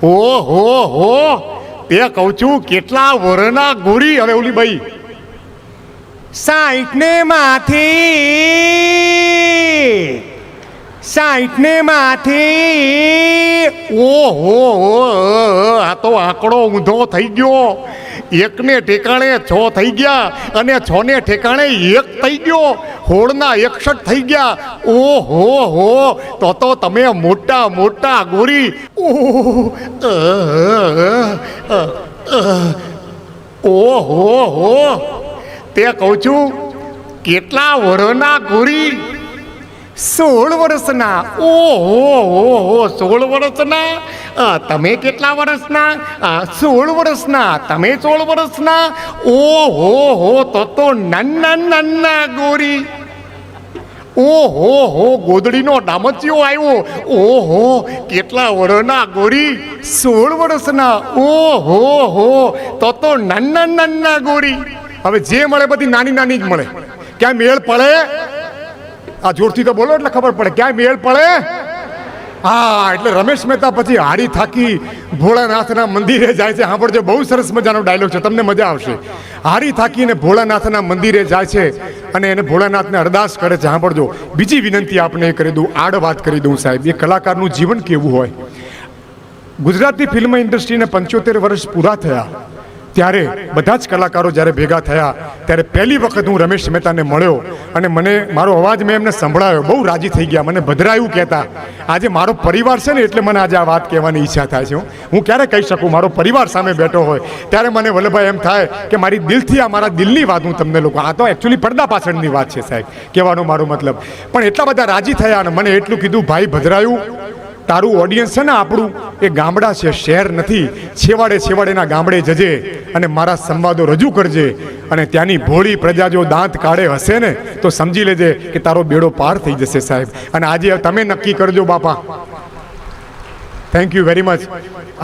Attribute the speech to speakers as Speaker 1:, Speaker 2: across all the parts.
Speaker 1: ઓહો હો, તે કહું છું કેટલા વરના ગોરી. હવે ઓલી ભાઈ 60 ને માથી ઓહો, આ તો આંકડો ઊંધો થઈ ગયો. 1 ને ઠેકાણે 6 થઈ ગયા અને 6 ને ઠેકાણે 1 થઈ ગયો. 16 ના 61 થઈ ગયા. ઓહો હો, તો તમે મોટા મોટા ગોરી. ઓહો હો, તે કહું છું કેટલા વરના ગોરી. 16 વર્ષના. ઓહો 16 વર્ષના. તમે કેટલા વર્ષના? 16 વર્ષના. તમે 16 વર્ષના. ઓહો હો, તો નાના નાના ગોરી. ઓહો હો, ગોદડીનો ડામચિયો આવ્યો. ઓહો, કેટલા વર્ષના ગોરી. 16 વર્ષના. ઓહો હો, તો નાના નાના ગોરી. હવે જે મળે બધી નાની નાની જ મળે. ક્યાં મેળ પડે? આ જોરથી તો બોલો એટલે ખબર પડે. ક્યાંય મેળ પડે? હા, એટલે રમેશ મહેતા પછી હારી થાકી ભોળાનાથના મંદિરે જાય છે. સાંભળજો, બહુ સરસ મજાનો ડાયલોગ છે, તમને મજા આવશે. હારી થાકીને ભોળાનાથના મંદિરે જાય છે અને એને ભોળાનાથને અરદાસ કરે છે. સાંભળજો, બીજી વિનંતી આપને કરી દઉં, આડ વાત કરી દઉં સાહેબ. એ કલાકારનું જીવન કેવું હોય. ગુજરાતી ફિલ્મ ઇન્ડસ્ટ્રીને 75 વર્ષ પૂરા થયા ત્યારે બધા જ કલાકારો જ્યારે ભેગા થયા ત્યારે પહેલી વખત હું રમેશ મહેતાને મળ્યો અને મને મારો અવાજ મેં એમને સંભળાયો. બહુ રાજી થઈ ગયા, મને ભદરાયું કહેતા. આજે મારો પરિવાર છે ને એટલે મને આજે આ વાત કહેવાની ઈચ્છા થાય છે. હું ક્યારે કહી શકું, મારો પરિવાર સામે બેઠો હોય ત્યારે મને વલ્લભભાઈ એમ થાય કે મારી દિલથી, આ મારા દિલની વાત હું તમને લોકો, આ તો એકચ્યુઅલી પડદા પાછળની વાત છે સાહેબ, કહેવાનો મારો મતલબ. પણ એટલા બધા રાજી થયા અને મને એટલું કીધું, ભાઈ ભદરાયું, તારું ઓડિયન્સ છે ને આપણું એ ગામડા છે, શહેર નથી. છેવાડેના ગામડે જજે અને મારા સંવાદો રજૂ કરજે અને ત્યાંની ભોળી પ્રજા જો દાંત કાઢે હશે ને તો સમજી લેજે કે તારો બેડો પાર થઈ જશે સાહેબ. અને આજે તમે નક્કી કરજો બાપા. Thank you very much.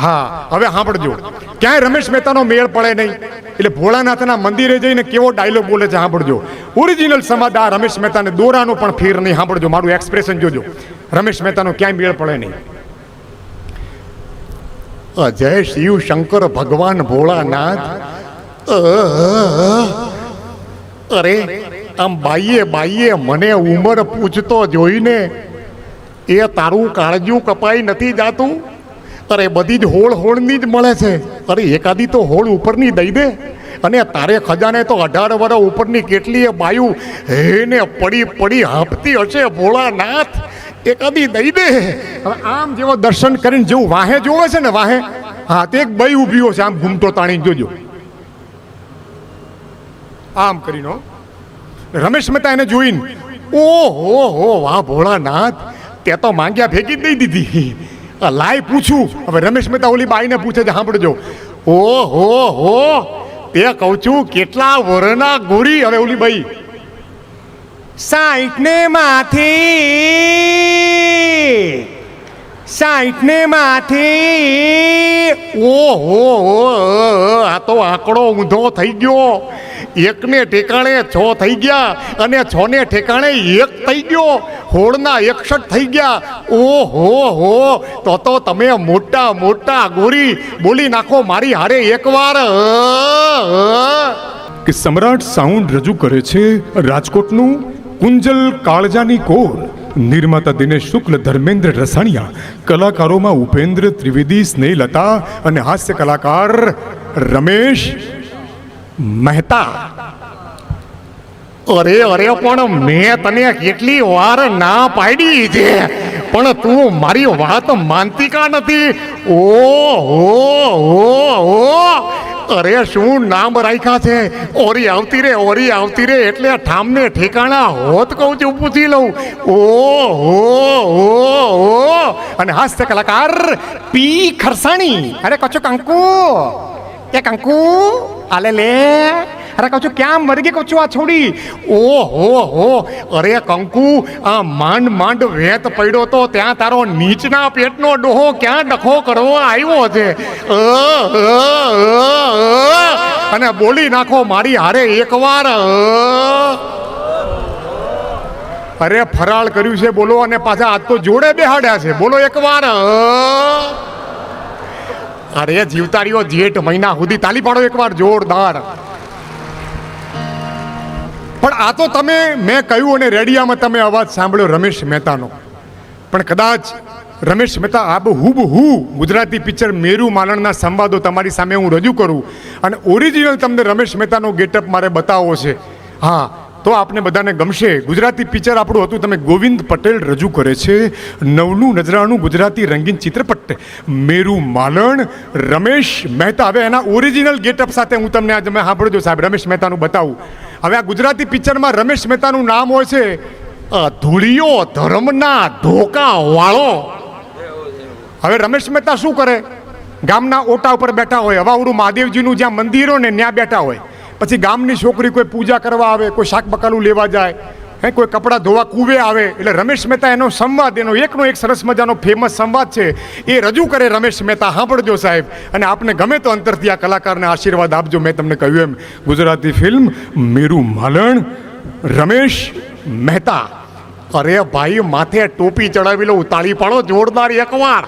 Speaker 1: હા, હવે સાંભળજો, ક્યાંય રમેશ મહેતાનો મેળ પડે નહીં. એટલે ભોળાનાથના મંદિરે જઈને કેવો ડાયલોગ બોલે છે સાંભળજો. ઓરિજિનલ સંવાદ આ રમેશ મહેતાને દોરાનો પણ ફેર નહીં. સાંભળજો, મારું એક્સપ્રેશન જોજો. રમેશ મહેતાનો ક્યાંય મેળ પડે નહીં. જય શિવ શંકર ભગવાન ભોળાનાથ. અરે આમ બાઈએ મને ઉંમર પૂછતો જોઈને એ તારું કાળજું કપાઈ નથી જાતું? અરે બધી જ હોળની જ મળે છે. અરે એકાદી તો હોળ ઉપરની દઈ દે. અને તારે ખજાને તો 18 વર્ષ ઉપરની કેટલીય બાયું હેને પડી હાંફતી હશે ભોળાનાથ. એકાદી દઈ દે. હવે આમ જેવો દર્શન કરીને જેવું વાહે જોવે છે ને, વાહે, હા, તે એક બઈ ઊભી છે આમ ઘૂમતો તાણી જોજો આમ કરીને. રમેશ મહેતા એને જોઈને, ઓહો હો, વાહ ભોળાનાથ, તે તો માંગ્યા ભેગી દઈ દીધી. લાય પૂછું. હવે રમેશ મહેતા ઓલી બાઈને પૂછે છે, સાંભળજો. ઓહો હો, તે કહું છું કેટલા વરના ગોરી. હવે ઓલી બાઈ 60 ને માથી ઓહો, આ તો આંકડો ઊંધો થઈ ગયો. 1 ને ઠેકાણે 6 થઈ ગયા અને 6 ને ઠેકાણે 1 થઈ ગયો. 16 ના 61 થઈ ગયા. ઓહો હો, તો તમે મોટા મોટા ગોરી. બોલી નાખો મારી હારે એકવાર. કે સમ્રાટ સાઉન્ડ રજૂ કરે છે રાજકોટનું કુંજલ કાળજાની કોર. નિર્માતા દિનેશ શુક્લ, ધર્મેન્દ્ર રસાણિયા. કલાકારોમાં ઉપેન્દ્ર ત્રિવેદી, સ્નેહલતા અને હાસ્ય કલાકાર રમેશ મહેતા. અરે પણ મેં તને કેટલી વાર ના પાડી છે પણ તું મારી વાત માનતી કા નથી? ઓહો, અરે શું નામ રાખ્યા છે? ઓરી આવતી રે એટલે ઠામને ઠેકાણા હોત કહું છું, પૂછી લઉં. ઓહો, અને હાસ્ય કલાકાર પી ખરસાણી. અરે કચો કંકુ, એ કંકુ આલે લે. અરે કહું છું ક્યાં મરગી કહું છું આ છોડી. ઓહો, અરે કંકુ, આ માંડ વેત પડ્યો તો ત્યાં તારો નીચના પેટનો ડોહો ક્યાં ડખો કરવા આવ્યો છે. અને બોલી નાખો મારી હારે એકવાર. અરે ફરાળ કર્યું છે બોલો, અને પાછા આજ તો જોડે બેહાડ્યા છે. બોલો એકવાર. અરે જીવતા રહ્યો જેઠ મહિના સુધી. તાલી પાડો એકવાર જોરદાર. પણ આ તો તમે મેં કહ્યું અને રેડિયામાં તમે અવાજ સાંભળ્યો રમેશ મહેતાનો. પણ કદાચ રમેશ મહેતા આબહુ ગુજરાતી પિક્ચર મેરુ માલણના સંવાદો તમારી સામે હું રજૂ કરું અને ઓરિજિનલ તમને રમેશ મહેતાનો ગેટઅપ મારે બતાવવો છે. હા, તો આપને બધાને ગમશે. ગુજરાતી પિક્ચર આપણું હતું, તમે ગોવિંદ પટેલ રજૂ કરે છે નવનું નજરાણું ગુજરાતી રંગીન ચિત્રપટ મેરુ માલણ, રમેશ મહેતા. હવે એના ઓરિજિનલ ગેટઅપ સાથે હું તમને આજે સાંભળજો સાહેબ, રમેશ મહેતાનું બતાવું. હવે આ ગુજરાતી પિક્ચરમાં રમેશ મહેતાનું નામ હોય છે ધૂળિયો ધર્મના ધોકા વાળો. હવે રમેશ મહેતા શું કરે, ગામના ઓટા ઉપર બેઠા હોય, હવાઉરું મહાદેવજીનું જ્યાં મંદિર હોય ને ત્યાં બેઠા હોય. પછી ગામની છોકરી કોઈ પૂજા કરવા આવે, કોઈ શાક બકાલું લેવા જાય, કોઈ કપડાં ધોવા કૂવે આવે. એટલે રમેશ મહેતા એનો સંવાદ, એનો એકનો એક સરસ મજાનો ફેમસ સંવાદ છે એ રજૂ કરે રમેશ મહેતા. સાંભળજો સાહેબ, અને આપને ગમે તો અંતરથી આ કલાકારને આશીર્વાદ આપજો. મેં તમને કહ્યું એમ ગુજરાતી ફિલ્મ મેરુ માલણ, રમેશ મહેતા. અરે ભાઈ, માથે ટોપી ચડાવી લો, તાળી પાડો જોરદાર એકવાર.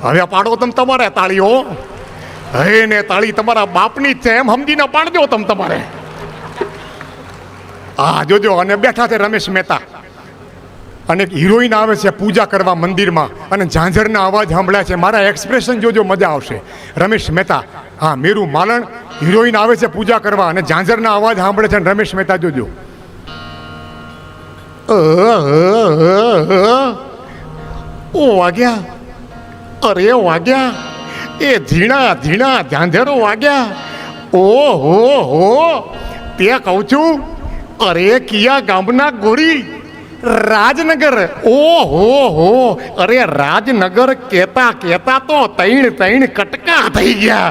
Speaker 1: હવે પાડો તમે તમારે તાળીઓ. હે ને તાળી તમારા બાપની જ છે એમ સમજીને પાડજો તમે તમારે. હા જોજો. અને બેઠા છે રમેશ મહેતા અને હિરોઈન આવે છે પૂજા કરવા મંદિરમાં અને ઝાંઝરના અવાજ સાંભળ્યા છે. મારા એક્સપ્રેશન જોજો, મજા આવશે. રમેશ મહેતા, હા મેરુ માલણ, હિરોઈન આવે છે પૂજા કરવા અને ઝાંઝરના અવાજ સાંભળે છે. રમેશ મહેતા જોજો. ઓ વાગ્યા, અરે વાગ્યા, એ ઝીણા ઝીણા ઝાંઝરો વાગ્યા. ઓહો હો, તે કહું છું, અરે કિયા ગામના ગોરી રાજનગર. ઓહો હો, અરે રાજનગર કેતા કેતા તો તૈણ કટકા થઈ ગયા.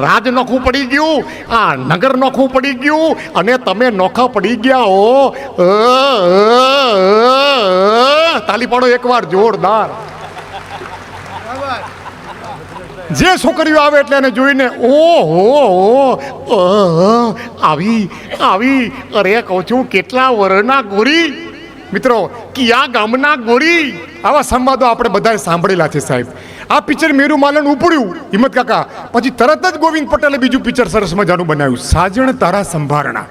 Speaker 1: રાજ નોખું પડી ગયું, આ નગર નોખું પડી ગયું અને તમે નોખા પડી ગયા હો. તાલી પાડો એકવાર જોરદાર. જે છોકરીઓ આવે એટલે એને જોઈને ઓહો આવી આવી. અરે કહું છું, કેટલા વર્ષના ગોરી. મિત્રો, કિયા ગામના ગોરી. આવા સંવાદો આપણે બધાએ સાંભળેલા છે સાહેબ. આ પિક્ચર મેરુ માલણ ઉપડ્યું હિંમત કાકા, પછી તરત જ ગોવિંદ પટેલે બીજું પિક્ચર સરસ મજાનું બનાવ્યું, સાજણ તારા સંભારણા.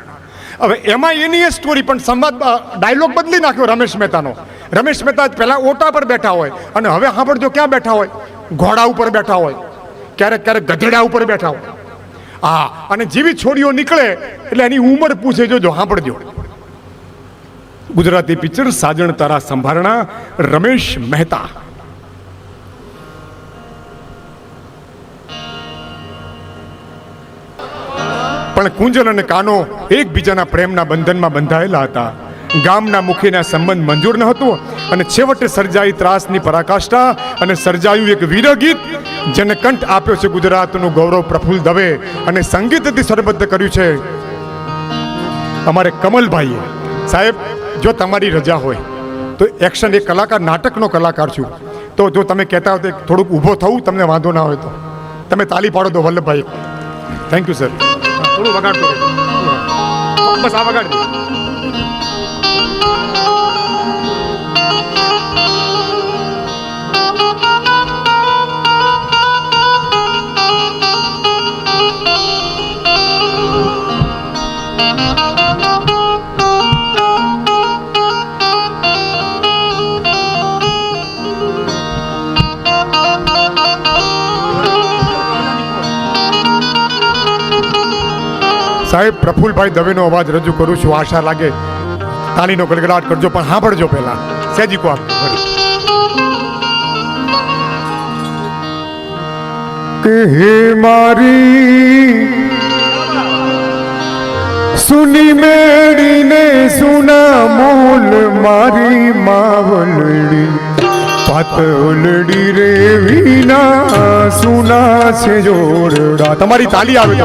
Speaker 1: હવે એમાં એની એ સ્ટોરી, પણ સંવાદ ડાયલોગ બદલી નાખ્યો રમેશ મહેતાનો. રમેશ મહેતા પહેલા ઓટા પર બેઠા હોય અને હવે સાંભળજો ક્યાં બેઠા હોય, ઘોડા ઉપર બેઠા હોય, ક્યારેક ક્યારેક ગધેડા ઉપર બેઠા હોય. હા, અને જેવી છોડીઓ નીકળે એટલે એની ઉંમર પૂછે. જોજો, સાંભળજો. ગુજરાતી પિક્ચર સાજણ તારા સંભારણા, રમેશ મહેતા. પણ કુંજલ અને કાનો એકબીજાના પ્રેમના બંધનમાં બંધાયેલા હતા. ગામના મુખીના સંબંધ મંજૂર ન હતો અને છેવટે સર્જાઈ ત્રાસની પરાકાષ્ઠા અને સર્જાયું એક વીરગીત જેને કંઠ આપ્યો છે ગુજરાતનું ગૌરવ પ્રફુલ્લ દવે અને સંગીતથી સરબદ્ધ કર્યું છે અમારે કમલભાઈએ. સાહેબ, જો તમારી રજા હોય તો એક્શન, એક કલાકાર, નાટકનો કલાકાર છું, તો જો તમે કહેતા હો તો થોડુંક ઊભો થવું, તમને વાંધો ના હોય તો તમે તાલી પાડો તો વલ્લભભાઈ. Thank you sir. થોડું વગાડતો બસ, આ વગાડ દે. સાહેબ, પ્રફુલભાઈ દવેનો અવાજ રજૂ કરું છું. આશા લાગે તાલીનો ગડગડાટ કરજો, પણ સાંભળજો પહેલા સેજી કો કે હે મારી સુની મેડીને સુના મોલ મારી માવલડી પાતળડી રે વિના સુના છે જોરડા. તમારી તાલી આવે.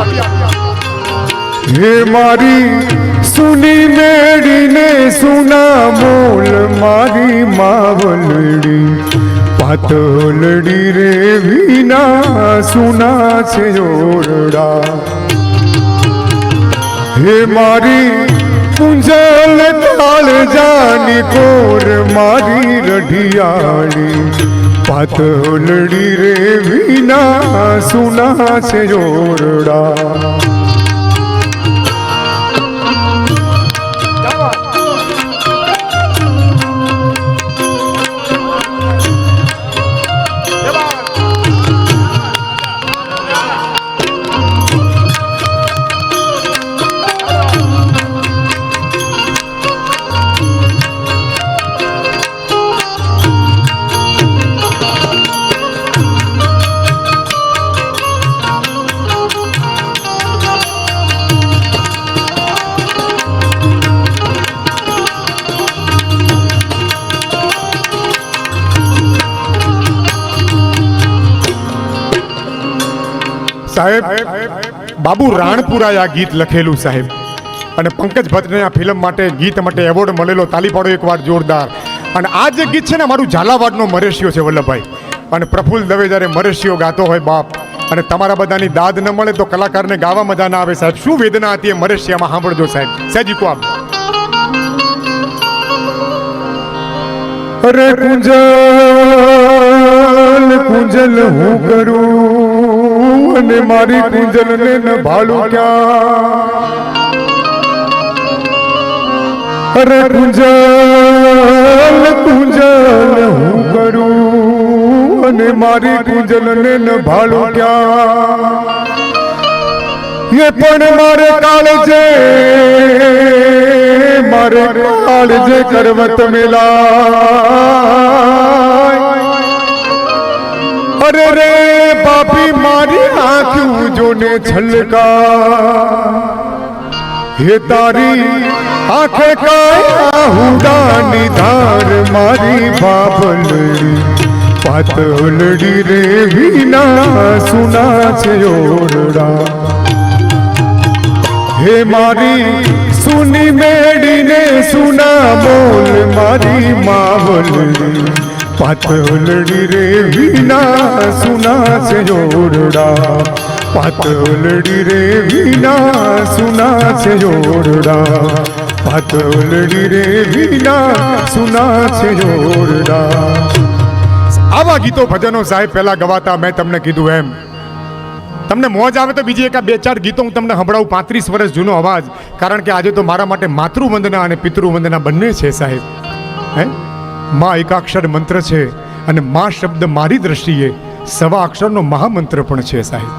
Speaker 1: હે મારી સુની મેડીને સુના મોલ મારી માવલડી પાતળડી રે વિના સુના છે જોરડા. હે મારી
Speaker 2: કુંજલ કાળ જાની કોર મારી રઢિયાળી પાતળડી રે વિના સુના છે જોરડા સાહેબ બાબુ રાણપુરાએ આ ગીત લખેલું સાહેબ, અને પંકજ ભટ્ટને આ ફિલ્મ માટે ગીત માટે એવોર્ડ મળેલો. તાલી પાડો એકવાર જોરદાર. અને આ જે ગીત છે ને મારું ઝાલાવાડનો મરેશિયો છે વલ્લભભાઈ, અને પ્રફુલ્લ દવે જ્યારે મરેશિયો ગાતો હોય બાપ, અને તમારા બધાની દાદ ન મળે તો કલાકારને ગાવા મજા ના આવે સાહેબ. શું વેદના હતી એ મરેશિયામાં સાંભળજો સાહેબ. સહેજી કો આપ. અરે કુંજલ કુંજલ હું કરું અને મારી કુંજલ ને ન ભાળું ક્યાં. અરે કુંજલ કુંજલ હું કરું અને મારી કુંજલ ને ન ભાળું ક્યાં. એ પણ મારે કાળજે મારે કાળજે કરવત મેલા. અરે રે બાપી મારી આંખું જોને છલકા. હે તારી આંખે કાયા હુડાની ધાર મારી બાબલડી પાતળડી રે વિના સુના છે ઓરડા. હે મારી સુની મેડીને સુના બોલ મારી માવલડી પાતળડી રે વિના સુના છે જોરડા. પાતળડી રે વિના સુના છે જોરડા. પાતળડી રે વિના સુના છે જોરડા. આવા ગીતો ભજનો સાહેબ પહેલા ગવાતા. મેં તમને કીધું એમ તમને મોજ આવે તો બીજી એક બે ચાર ગીતો હું તમને સંભળાવું. 35 વર્ષ જૂનો અવાજ, કારણ કે આજે તો મારા માટે માતૃવંદના અને પિતૃવંદના બંને છે સાહેબ. હે માં એકાક્ષર મંત્ર છે, અને માં શબ્દ મારી દ્રષ્ટિએ સવા અક્ષરનો મહામંત્ર પણ છે સાહેબ.